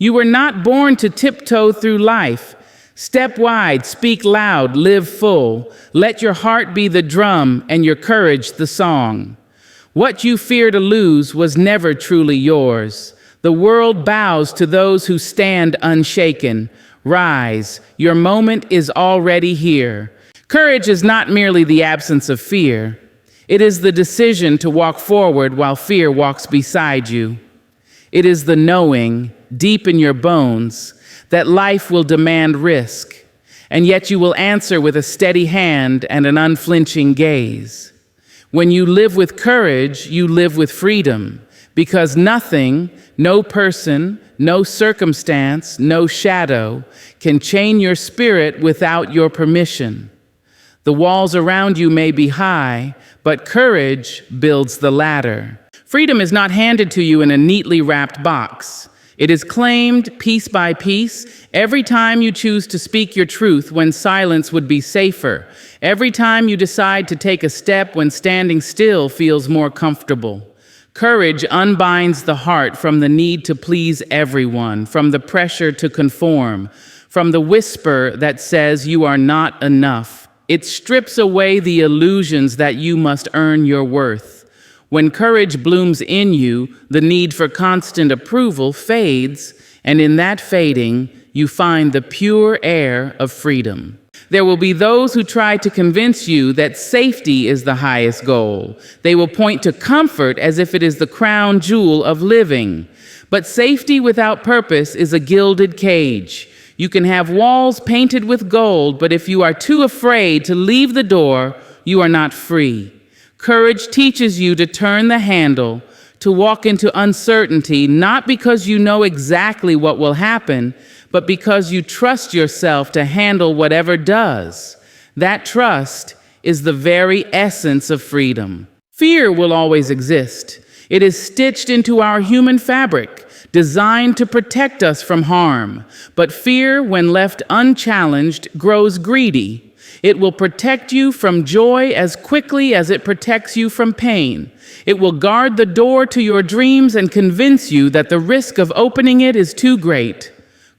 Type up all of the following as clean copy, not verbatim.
You were not born to tiptoe through life. Step wide, speak loud, live full. Let your heart be the drum and your courage the song. What you fear to lose was never truly yours. The world bows to those who stand unshaken. Rise, your moment is already here. Courage is not merely the absence of fear. It is the decision to walk forward while fear walks beside you. It is the knowing, deep in your bones, that life will demand risk, and yet you will answer with a steady hand and an unflinching gaze. When you live with courage, you live with freedom, because nothing, no person, no circumstance, no shadow can chain your spirit without your permission. The walls around you may be high, but courage builds the ladder. Freedom is not handed to you in a neatly wrapped box. It is claimed piece by piece every time you choose to speak your truth when silence would be safer, every time you decide to take a step when standing still feels more comfortable. Courage unbinds the heart from the need to please everyone, from the pressure to conform, from the whisper that says you are not enough. It strips away the illusions that you must earn your worth. When courage blooms in you, the need for constant approval fades, and in that fading, you find the pure air of freedom. There will be those who try to convince you that safety is the highest goal. They will point to comfort as if it is the crown jewel of living. But safety without purpose is a gilded cage. You can have walls painted with gold, but if you are too afraid to leave the door, you are not free. Courage teaches you to turn the handle, to walk into uncertainty, not because you know exactly what will happen, but because you trust yourself to handle whatever does. That trust is the very essence of freedom. Fear will always exist. It is stitched into our human fabric, designed to protect us from harm. But fear, when left unchallenged, grows greedy. It will protect you from joy as quickly as it protects you from pain. It will guard the door to your dreams and convince you that the risk of opening it is too great.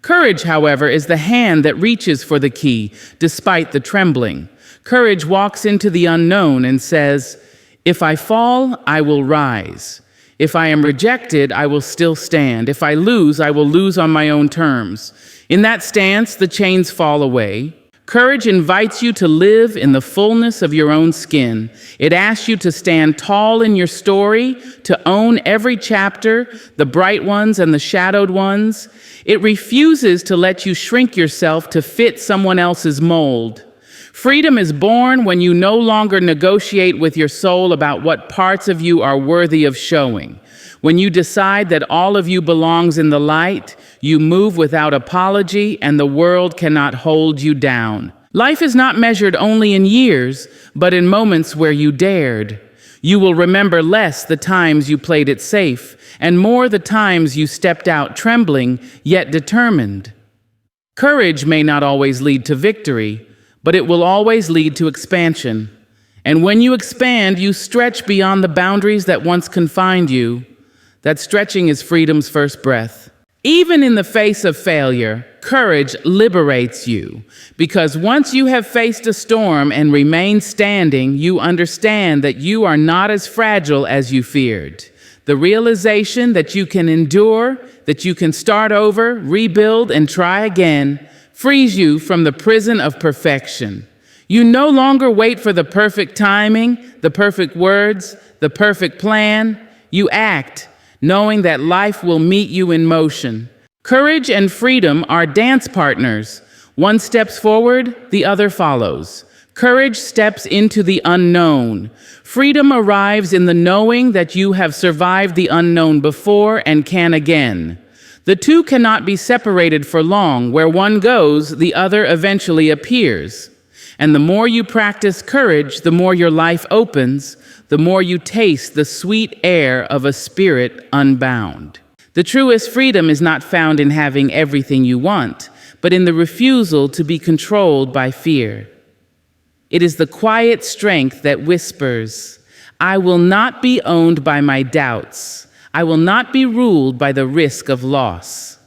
Courage, however, is the hand that reaches for the key, despite the trembling. Courage walks into the unknown and says, "If I fall, I will rise. If I am rejected, I will still stand. If I lose, I will lose on my own terms." In that stance, the chains fall away. Courage invites you to live in the fullness of your own skin. It asks you to stand tall in your story, to own every chapter, the bright ones and the shadowed ones. It refuses to let you shrink yourself to fit someone else's mold. Freedom is born when you no longer negotiate with your soul about what parts of you are worthy of showing. When you decide that all of you belongs in the light, you move without apology, and the world cannot hold you down. Life is not measured only in years, but in moments where you dared. You will remember less the times you played it safe, and more the times you stepped out trembling, yet determined. Courage may not always lead to victory, but it will always lead to expansion. And when you expand, you stretch beyond the boundaries that once confined you. That stretching is freedom's first breath. Even in the face of failure, courage liberates you, because once you have faced a storm and remained standing, you understand that you are not as fragile as you feared. The realization that you can endure, that you can start over, rebuild, and try again, frees you from the prison of perfection. You no longer wait for the perfect timing, the perfect words, the perfect plan. You act, knowing that life will meet you in motion. Courage and freedom are dance partners. One steps forward, the other follows. Courage steps into the unknown. Freedom arrives in the knowing that you have survived the unknown before and can again. The two cannot be separated for long. Where one goes, the other eventually appears. And the more you practice courage, the more your life opens, the more you taste the sweet air of a spirit unbound. The truest freedom is not found in having everything you want, but in the refusal to be controlled by fear. It is the quiet strength that whispers, "I will not be owned by my doubts. I will not be ruled by the risk of loss."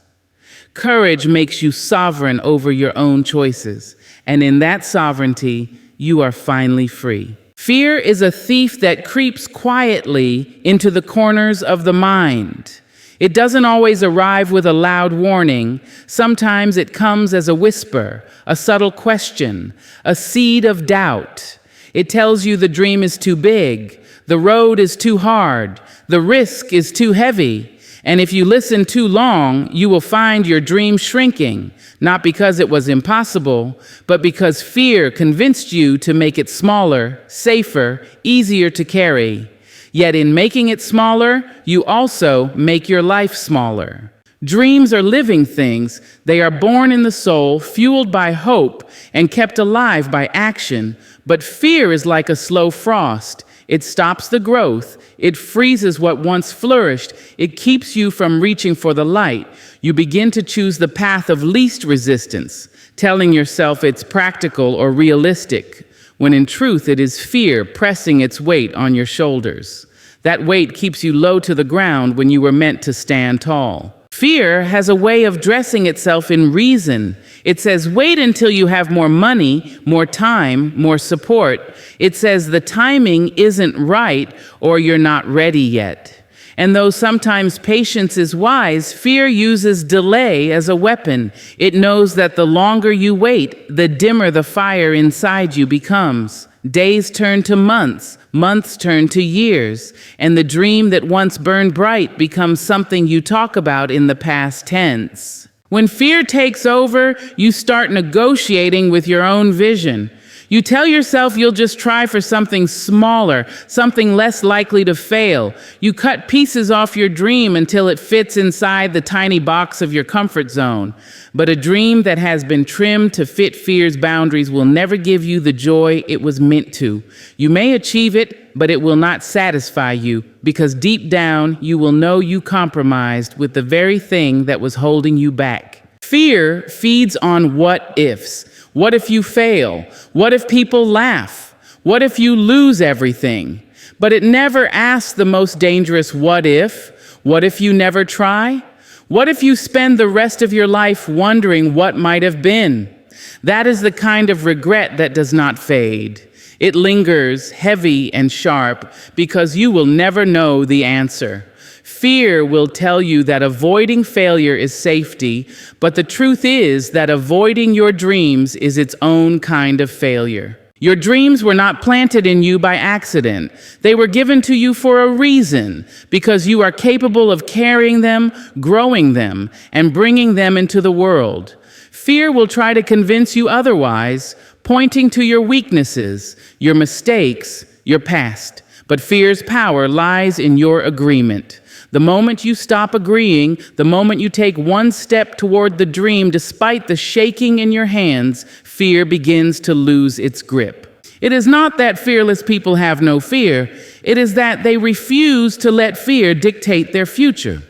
Courage makes you sovereign over your own choices, and in that sovereignty, you are finally free. Fear is a thief that creeps quietly into the corners of the mind. It doesn't always arrive with a loud warning. Sometimes it comes as a whisper, a subtle question, a seed of doubt. It tells you the dream is too big, the road is too hard, the risk is too heavy. And if you listen too long, you will find your dream shrinking, not because it was impossible, but because fear convinced you to make it smaller, safer, easier to carry. Yet in making it smaller, you also make your life smaller. Dreams are living things. They are born in the soul, fueled by hope, and kept alive by action. But fear is like a slow frost. It stops the growth. It freezes what once flourished. It keeps you from reaching for the light. You begin to choose the path of least resistance, telling yourself it's practical or realistic, when in truth it is fear pressing its weight on your shoulders. That weight keeps you low to the ground when you were meant to stand tall. Fear has a way of dressing itself in reason. It says, wait until you have more money, more time, more support. It says the timing isn't right or you're not ready yet. And though sometimes patience is wise, fear uses delay as a weapon. It knows that the longer you wait, the dimmer the fire inside you becomes. Days turn to months, months turn to years, and the dream that once burned bright becomes something you talk about in the past tense. When fear takes over, you start negotiating with your own vision. You tell yourself you'll just try for something smaller, something less likely to fail. You cut pieces off your dream until it fits inside the tiny box of your comfort zone. But a dream that has been trimmed to fit fear's boundaries will never give you the joy it was meant to. You may achieve it, but it will not satisfy you, because deep down you will know you compromised with the very thing that was holding you back. Fear feeds on what ifs. What if you fail? What if people laugh? What if you lose everything? But it never asks the most dangerous what if. What if you never try? What if you spend the rest of your life wondering what might have been? That is the kind of regret that does not fade. It lingers heavy and sharp because you will never know the answer. Fear will tell you that avoiding failure is safety, but the truth is that avoiding your dreams is its own kind of failure. Your dreams were not planted in you by accident. They were given to you for a reason, because you are capable of carrying them, growing them, and bringing them into the world. Fear will try to convince you otherwise, pointing to your weaknesses, your mistakes, your past. But fear's power lies in your agreement. The moment you stop agreeing, the moment you take one step toward the dream despite the shaking in your hands, fear begins to lose its grip. It is not that fearless people have no fear. It is that they refuse to let fear dictate their future.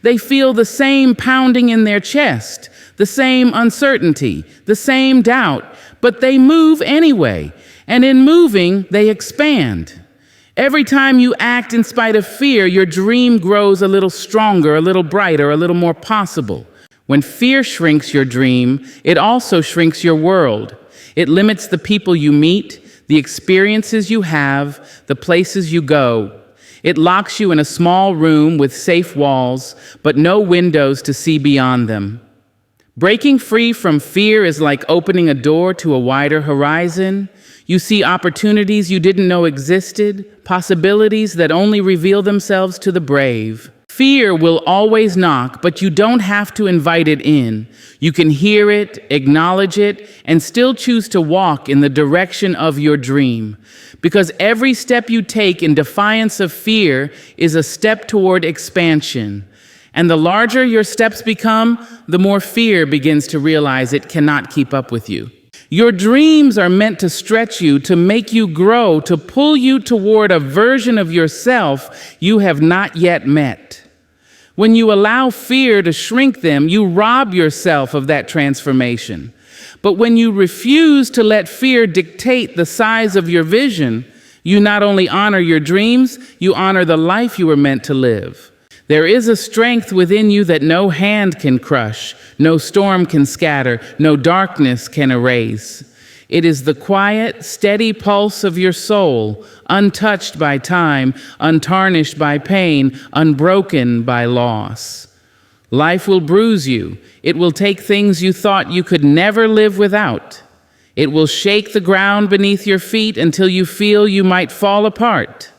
They feel the same pounding in their chest, the same uncertainty, the same doubt, but they move anyway. And in moving, they expand. Every time you act in spite of fear, your dream grows a little stronger, a little brighter, a little more possible. When fear shrinks your dream, it also shrinks your world. It limits the people you meet, the experiences you have, the places you go. It locks you in a small room with safe walls, but no windows to see beyond them. Breaking free from fear is like opening a door to a wider horizon. You see opportunities you didn't know existed, possibilities that only reveal themselves to the brave. Fear will always knock, but you don't have to invite it in. You can hear it, acknowledge it, and still choose to walk in the direction of your dream. Because every step you take in defiance of fear is a step toward expansion. And the larger your steps become, the more fear begins to realize it cannot keep up with you. Your dreams are meant to stretch you, to make you grow, to pull you toward a version of yourself you have not yet met. When you allow fear to shrink them, you rob yourself of that transformation. But when you refuse to let fear dictate the size of your vision, you not only honor your dreams, you honor the life you were meant to live. There is a strength within you that no hand can crush, no storm can scatter, no darkness can erase. It is the quiet, steady pulse of your soul, untouched by time, untarnished by pain, unbroken by loss. Life will bruise you. It will take things you thought you could never live without. It will shake the ground beneath your feet until you feel you might fall apart.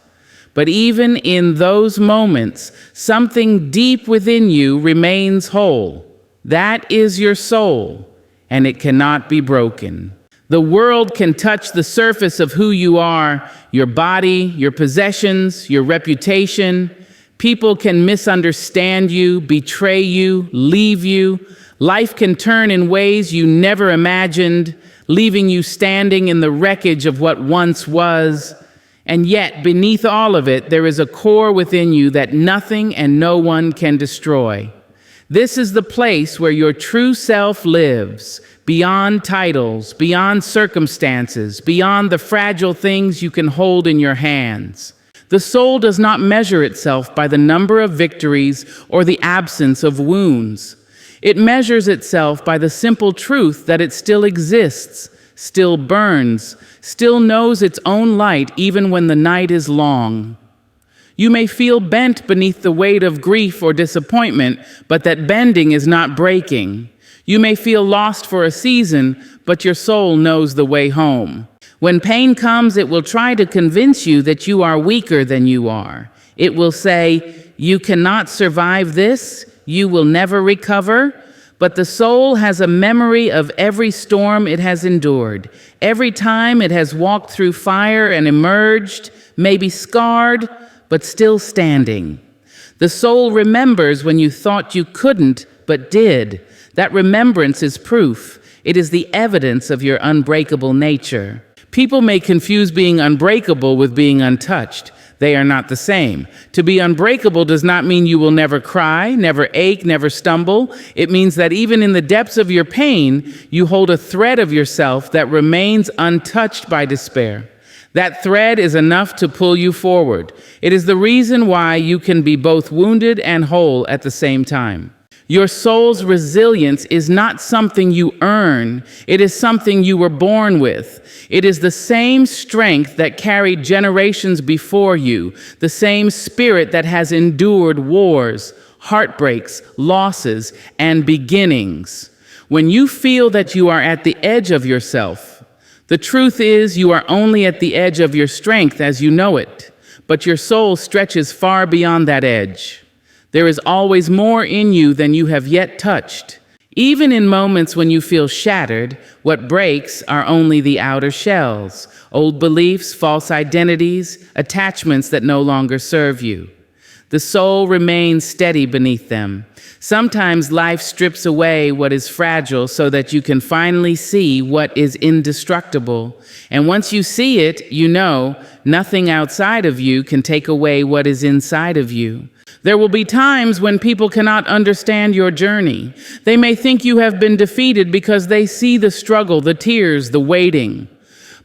But even in those moments, something deep within you remains whole. That is your soul, and it cannot be broken. The world can touch the surface of who you are, your body, your possessions, your reputation. People can misunderstand you, betray you, leave you. Life can turn in ways you never imagined, leaving you standing in the wreckage of what once was. And yet, beneath all of it, there is a core within you that nothing and no one can destroy. This is the place where your true self lives, beyond titles, beyond circumstances, beyond the fragile things you can hold in your hands. The soul does not measure itself by the number of victories or the absence of wounds. It measures itself by the simple truth that it still exists, still burns, still knows its own light even when the night is long. You may feel bent beneath the weight of grief or disappointment, but that bending is not breaking. You may feel lost for a season, but your soul knows the way home. When pain comes, it will try to convince you that you are weaker than you are. It will say, "You cannot survive this, you will never recover." But the soul has a memory of every storm it has endured, every time it has walked through fire and emerged, maybe scarred, but still standing. The soul remembers when you thought you couldn't, but did. That remembrance is proof. It is the evidence of your unbreakable nature. People may confuse being unbreakable with being untouched. They are not the same. To be unbreakable does not mean you will never cry, never ache, never stumble. It means that even in the depths of your pain, you hold a thread of yourself that remains untouched by despair. That thread is enough to pull you forward. It is the reason why you can be both wounded and whole at the same time. Your soul's resilience is not something you earn. It is something you were born with. It is the same strength that carried generations before you, the same spirit that has endured wars, heartbreaks, losses, and beginnings. When you feel that you are at the edge of yourself, the truth is you are only at the edge of your strength as you know it, but your soul stretches far beyond that edge. There is always more in you than you have yet touched. Even in moments when you feel shattered, what breaks are only the outer shells, old beliefs, false identities, attachments that no longer serve you. The soul remains steady beneath them. Sometimes life strips away what is fragile so that you can finally see what is indestructible. And once you see it, you know nothing outside of you can take away what is inside of you. There will be times when people cannot understand your journey. They may think you have been defeated because they see the struggle, the tears, the waiting.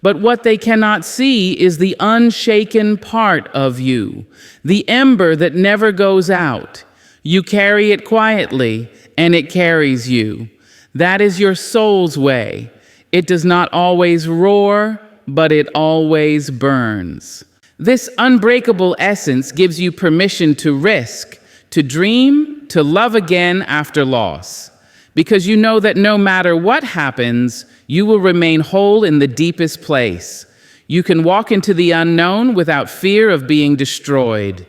But what they cannot see is the unshaken part of you, the ember that never goes out. You carry it quietly, and it carries you. That is your soul's way. It does not always roar, but it always burns. This unbreakable essence gives you permission to risk, to dream, to love again after loss. Because you know that no matter what happens, you will remain whole in the deepest place. You can walk into the unknown without fear of being destroyed.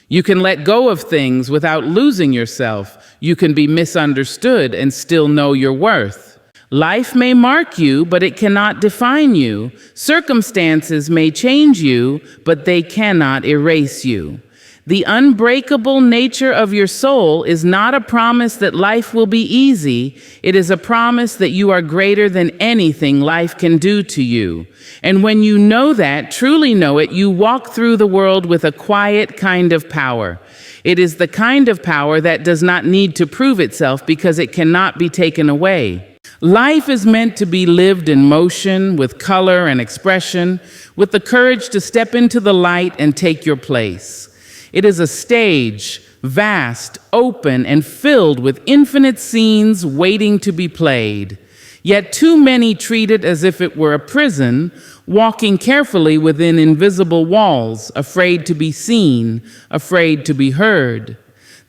You can let go of things without losing yourself. You can be misunderstood and still know your worth. Life may mark you, but it cannot define you. Circumstances may change you, but they cannot erase you. The unbreakable nature of your soul is not a promise that life will be easy. It is a promise that you are greater than anything life can do to you. And when you know that, truly know it, you walk through the world with a quiet kind of power. It is the kind of power that does not need to prove itself because it cannot be taken away. Life is meant to be lived in motion, with color and expression, with the courage to step into the light and take your place. It is a stage, vast, open, and filled with infinite scenes waiting to be played. Yet too many treat it as if it were a prison, walking carefully within invisible walls, afraid to be seen, afraid to be heard.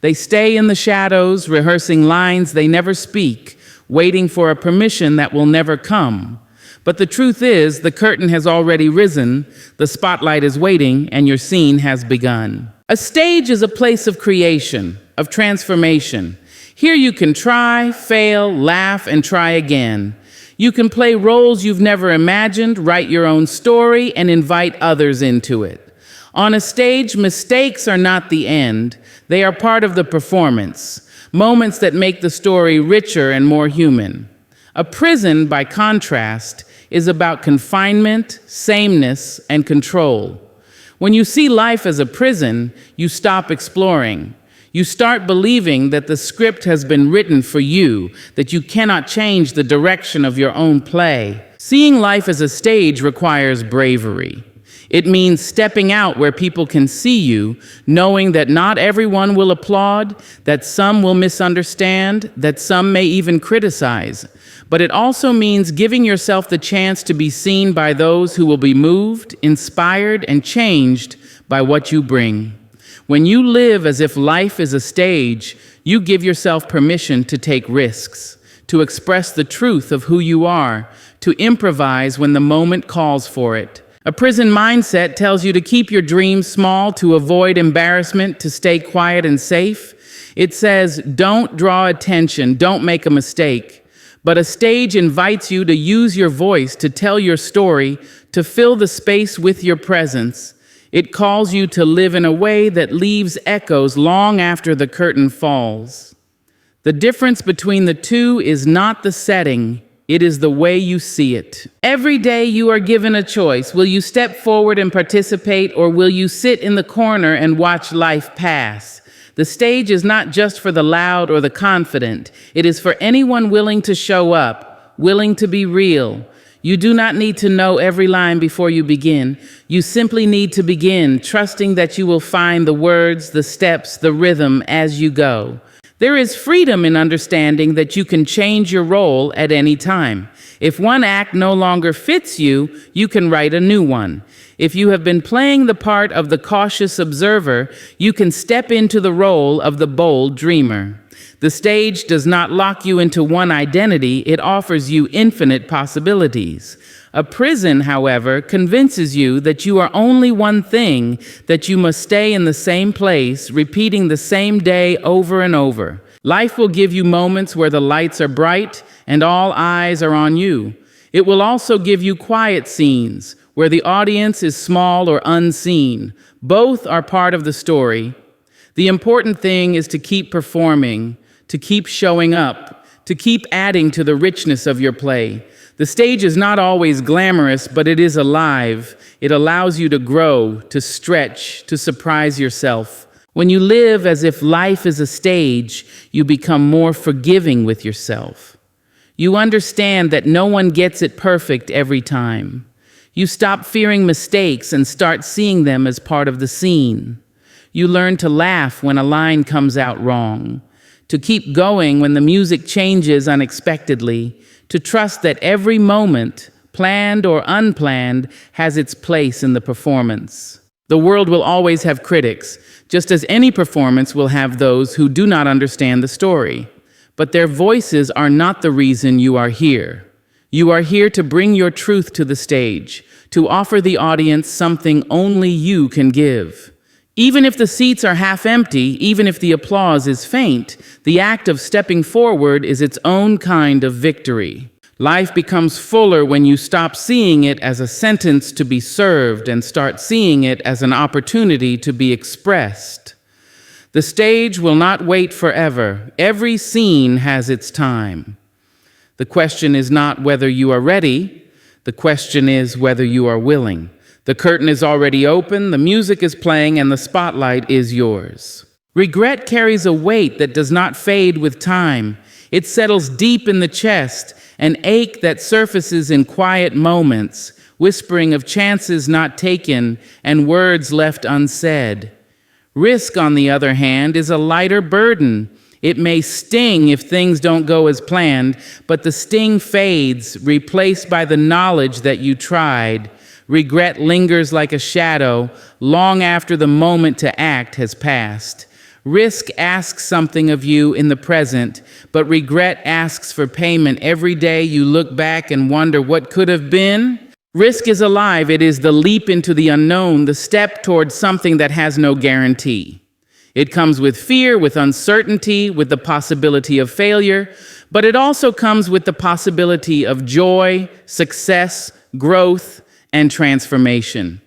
They stay in the shadows, rehearsing lines they never speak, waiting for a permission that will never come. But the truth is, the curtain has already risen, the spotlight is waiting, and your scene has begun. A stage is a place of creation, of transformation. Here you can try, fail, laugh, and try again. You can play roles you've never imagined, write your own story, and invite others into it. On a stage, mistakes are not the end. They are part of the performance, moments that make the story richer and more human. A prison, by contrast, is about confinement, sameness, and control. When you see life as a prison, you stop exploring. You start believing that the script has been written for you, that you cannot change the direction of your own play. Seeing life as a stage requires bravery. It means stepping out where people can see you, knowing that not everyone will applaud, that some will misunderstand, that some may even criticize. But it also means giving yourself the chance to be seen by those who will be moved, inspired, and changed by what you bring. When you live as if life is a stage, you give yourself permission to take risks, to express the truth of who you are, to improvise when the moment calls for it. A prison mindset tells you to keep your dreams small, to avoid embarrassment, to stay quiet and safe. It says, don't draw attention, don't make a mistake. But a stage invites you to use your voice, to tell your story, to fill the space with your presence. It calls you to live in a way that leaves echoes long after the curtain falls. The difference between the two is not the setting, it is the way you see it. Every day you are given a choice. Will you step forward and participate, or will you sit in the corner and watch life pass? The stage is not just for the loud or the confident. It is for anyone willing to show up, willing to be real. You do not need to know every line before you begin. You simply need to begin, trusting that you will find the words, the steps, the rhythm as you go. There is freedom in understanding that you can change your role at any time. If one act no longer fits you, you can write a new one. If you have been playing the part of the cautious observer, you can step into the role of the bold dreamer. The stage does not lock you into one identity, it offers you infinite possibilities. A prison, however, convinces you that you are only one thing, that you must stay in the same place, repeating the same day over and over. Life will give you moments where the lights are bright and all eyes are on you. It will also give you quiet scenes where the audience is small or unseen. Both are part of the story. The important thing is to keep performing, to keep showing up, to keep adding to the richness of your play. The stage is not always glamorous, but it is alive. It allows you to grow, to stretch, to surprise yourself. When you live as if life is a stage, you become more forgiving with yourself. You understand that no one gets it perfect every time. You stop fearing mistakes and start seeing them as part of the scene. You learn to laugh when a line comes out wrong, to keep going when the music changes unexpectedly, to trust that every moment, planned or unplanned, has its place in the performance. The world will always have critics, just as any performance will have those who do not understand the story. But their voices are not the reason you are here. You are here to bring your truth to the stage, to offer the audience something only you can give. Even if the seats are half empty, even if the applause is faint, the act of stepping forward is its own kind of victory. Life becomes fuller when you stop seeing it as a sentence to be served and start seeing it as an opportunity to be expressed. The stage will not wait forever. Every scene has its time. The question is not whether you are ready. The question is whether you are willing. The curtain is already open, the music is playing, and the spotlight is yours. Regret carries a weight that does not fade with time. It settles deep in the chest, an ache that surfaces in quiet moments, whispering of chances not taken and words left unsaid. Risk, on the other hand, is a lighter burden. It may sting if things don't go as planned, but the sting fades, replaced by the knowledge that you tried. Regret lingers like a shadow long after the moment to act has passed. Risk asks something of you in the present, but regret asks for payment every day you look back and wonder what could have been. Risk is alive. It is the leap into the unknown, the step towards something that has no guarantee. It comes with fear, with uncertainty, with the possibility of failure, but it also comes with the possibility of joy, success, growth, and transformation.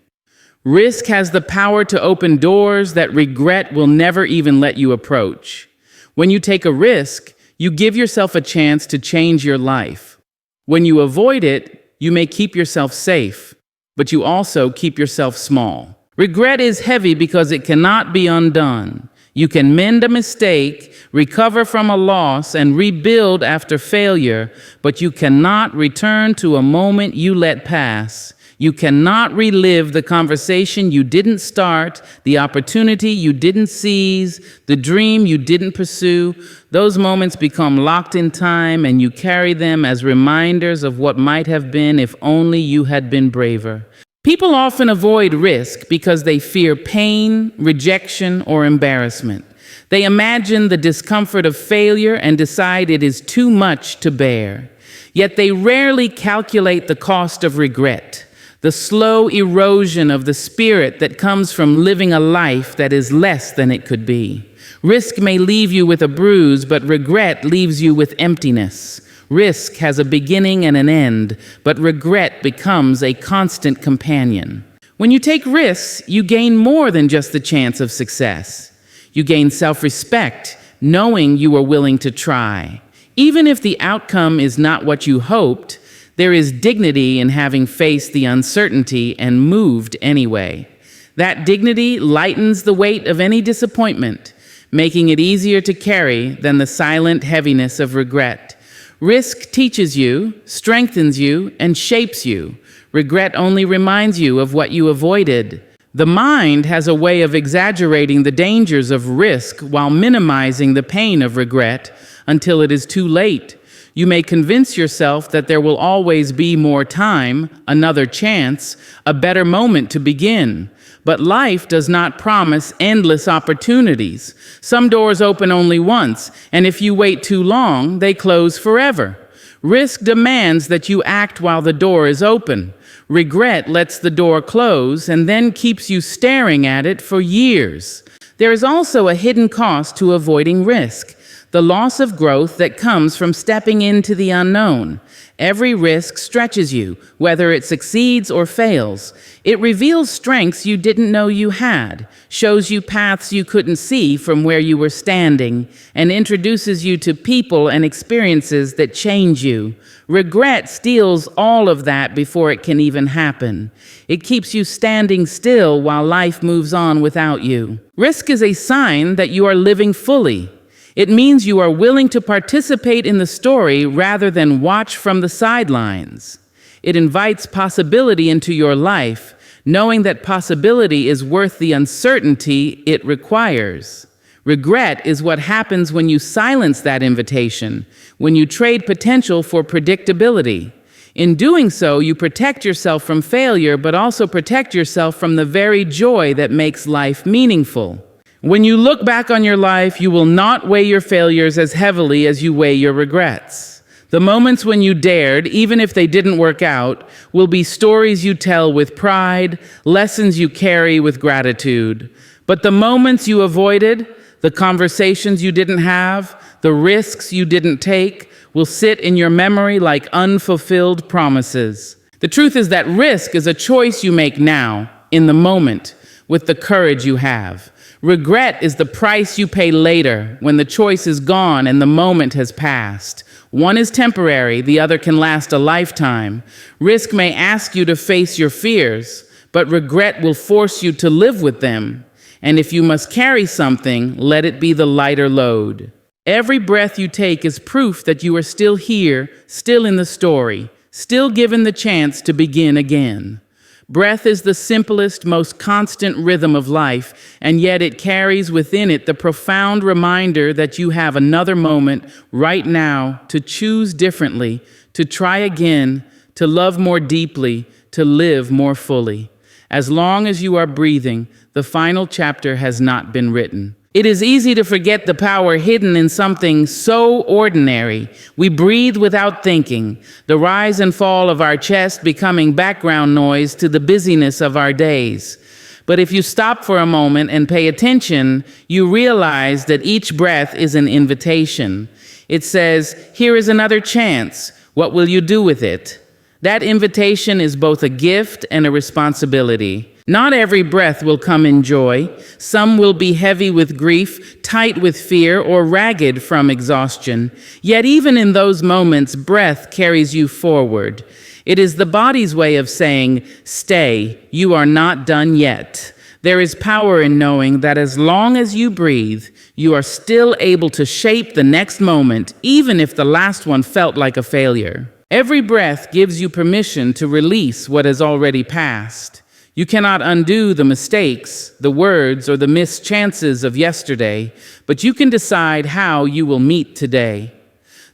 Risk has the power to open doors that regret will never even let you approach. When you take a risk, you give yourself a chance to change your life. When you avoid it, you may keep yourself safe, but you also keep yourself small. Regret is heavy because it cannot be undone. You can mend a mistake, recover from a loss, and rebuild after failure, but you cannot return to a moment you let pass. You cannot relive the conversation you didn't start, the opportunity you didn't seize, the dream you didn't pursue. Those moments become locked in time, and you carry them as reminders of what might have been if only you had been braver. People often avoid risk because they fear pain, rejection, or embarrassment. They imagine the discomfort of failure and decide it is too much to bear. Yet they rarely calculate the cost of regret, the slow erosion of the spirit that comes from living a life that is less than it could be. Risk may leave you with a bruise, but regret leaves you with emptiness. Risk has a beginning and an end, but regret becomes a constant companion. When you take risks, you gain more than just the chance of success. You gain self-respect, knowing you are willing to try. Even if the outcome is not what you hoped, there is dignity in having faced the uncertainty and moved anyway. That dignity lightens the weight of any disappointment, making it easier to carry than the silent heaviness of regret. Risk teaches you, strengthens you, and shapes you. Regret only reminds you of what you avoided. The mind has a way of exaggerating the dangers of risk while minimizing the pain of regret until it is too late. You may convince yourself that there will always be more time, another chance, a better moment to begin. But life does not promise endless opportunities. Some doors open only once, and if you wait too long, they close forever. Risk demands that you act while the door is open. Regret lets the door close and then keeps you staring at it for years. There is also a hidden cost to avoiding risk, the loss of growth that comes from stepping into the unknown. Every risk stretches you, whether it succeeds or fails. It reveals strengths you didn't know you had, shows you paths you couldn't see from where you were standing, and introduces you to people and experiences that change you. Regret steals all of that before it can even happen. It keeps you standing still while life moves on without you. Risk is a sign that you are living fully. It means you are willing to participate in the story rather than watch from the sidelines. It invites possibility into your life, knowing that possibility is worth the uncertainty it requires. Regret is what happens when you silence that invitation, when you trade potential for predictability. In doing so, you protect yourself from failure, but also protect yourself from the very joy that makes life meaningful. When you look back on your life, you will not weigh your failures as heavily as you weigh your regrets. The moments when you dared, even if they didn't work out, will be stories you tell with pride, lessons you carry with gratitude. But the moments you avoided, the conversations you didn't have, the risks you didn't take, will sit in your memory like unfulfilled promises. The truth is that risk is a choice you make now, in the moment, with the courage you have. Regret is the price you pay later, when the choice is gone and the moment has passed. One is temporary, the other can last a lifetime. Risk may ask you to face your fears, but regret will force you to live with them. And if you must carry something, let it be the lighter load. Every breath you take is proof that you are still here, still in the story, still given the chance to begin again. Breath is the simplest, most constant rhythm of life, and yet it carries within it the profound reminder that you have another moment right now to choose differently, to try again, to love more deeply, to live more fully. As long as you are breathing, the final chapter has not been written. It is easy to forget the power hidden in something so ordinary. We breathe without thinking, the rise and fall of our chest becoming background noise to the busyness of our days. But if you stop for a moment and pay attention, you realize that each breath is an invitation. It says, "Here is another chance. What will you do with it?" That invitation is both a gift and a responsibility. Not every breath will come in joy. Some will be heavy with grief, tight with fear, or ragged from exhaustion. Yet even in those moments, breath carries you forward. It is the body's way of saying, "Stay, you are not done yet." There is power in knowing that as long as you breathe, you are still able to shape the next moment, even if the last one felt like a failure. Every breath gives you permission to release what has already passed. You cannot undo the mistakes, the words, or the missed chances of yesterday, but you can decide how you will meet today.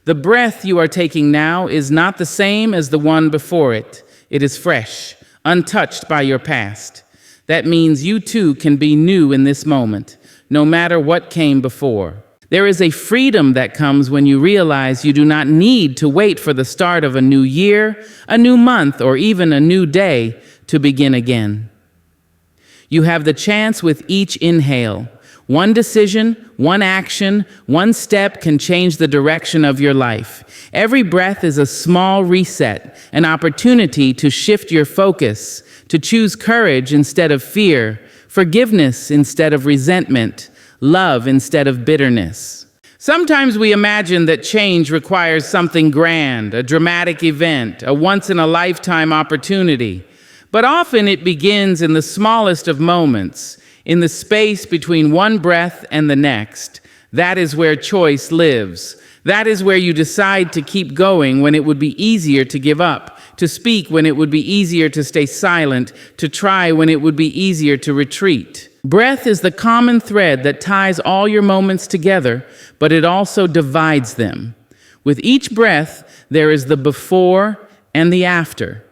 The breath you are taking now is not the same as the one before it. It is fresh, untouched by your past. That means you too can be new in this moment, no matter what came before. There is a freedom that comes when you realize you do not need to wait for the start of a new year, a new month, or even a new day to begin again. You have the chance with each inhale. One decision, one action, one step can change the direction of your life. Every breath is a small reset, an opportunity to shift your focus, to choose courage instead of fear, forgiveness instead of resentment, love instead of bitterness. Sometimes we imagine that change requires something grand, a dramatic event, a once-in-a-lifetime opportunity. But often it begins in the smallest of moments, in the space between one breath and the next. That is where choice lives. That is where you decide to keep going when it would be easier to give up, to speak when it would be easier to stay silent, to try when it would be easier to retreat. Breath is the common thread that ties all your moments together, but it also divides them. With each breath, there is the before and the after.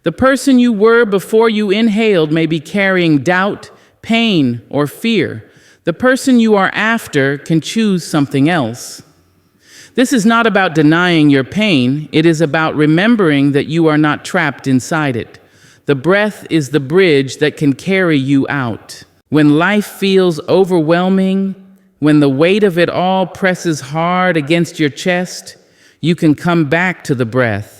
The person you were before you inhaled may be carrying doubt, pain, or fear. The person you are after can choose something else. This is not about denying your pain. It is about remembering that you are not trapped inside it. The breath is the bridge that can carry you out. When life feels overwhelming, when the weight of it all presses hard against your chest, you can come back to the breath.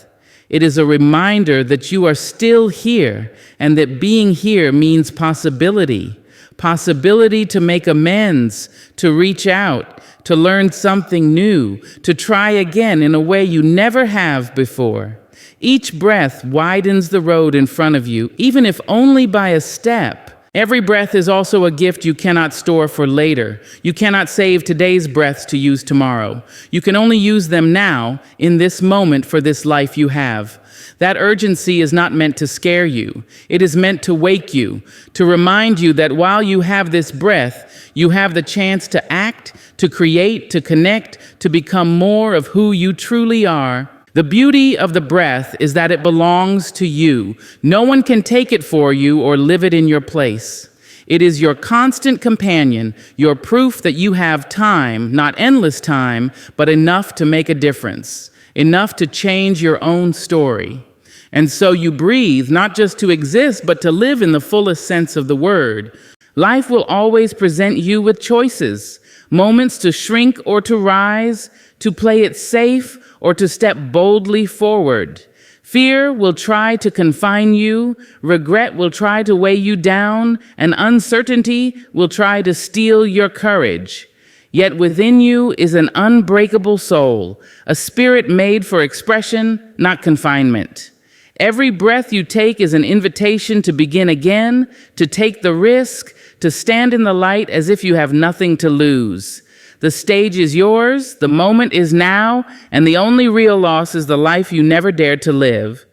It is a reminder that you are still here and that being here means possibility. Possibility to make amends, to reach out, to learn something new, to try again in a way you never have before. Each breath widens the road in front of you, even if only by a step. Every breath is also a gift you cannot store for later. You cannot save today's breaths to use tomorrow. You can only use them now, in this moment for this life you have. That urgency is not meant to scare you. It is meant to wake you, to remind you that while you have this breath, you have the chance to act, to create, to connect, to become more of who you truly are. The beauty of the breath is that it belongs to you. No one can take it for you or live it in your place. It is your constant companion, your proof that you have time, not endless time, but enough to make a difference, enough to change your own story. And so you breathe, not just to exist, but to live in the fullest sense of the word. Life will always present you with choices, moments to shrink or to rise, to play it safe, or to step boldly forward. Fear will try to confine you, regret will try to weigh you down, and uncertainty will try to steal your courage. Yet within you is an unbreakable soul, a spirit made for expression, not confinement. Every breath you take is an invitation to begin again, to take the risk, to stand in the light as if you have nothing to lose. The stage is yours, the moment is now, and the only real loss is the life you never dared to live.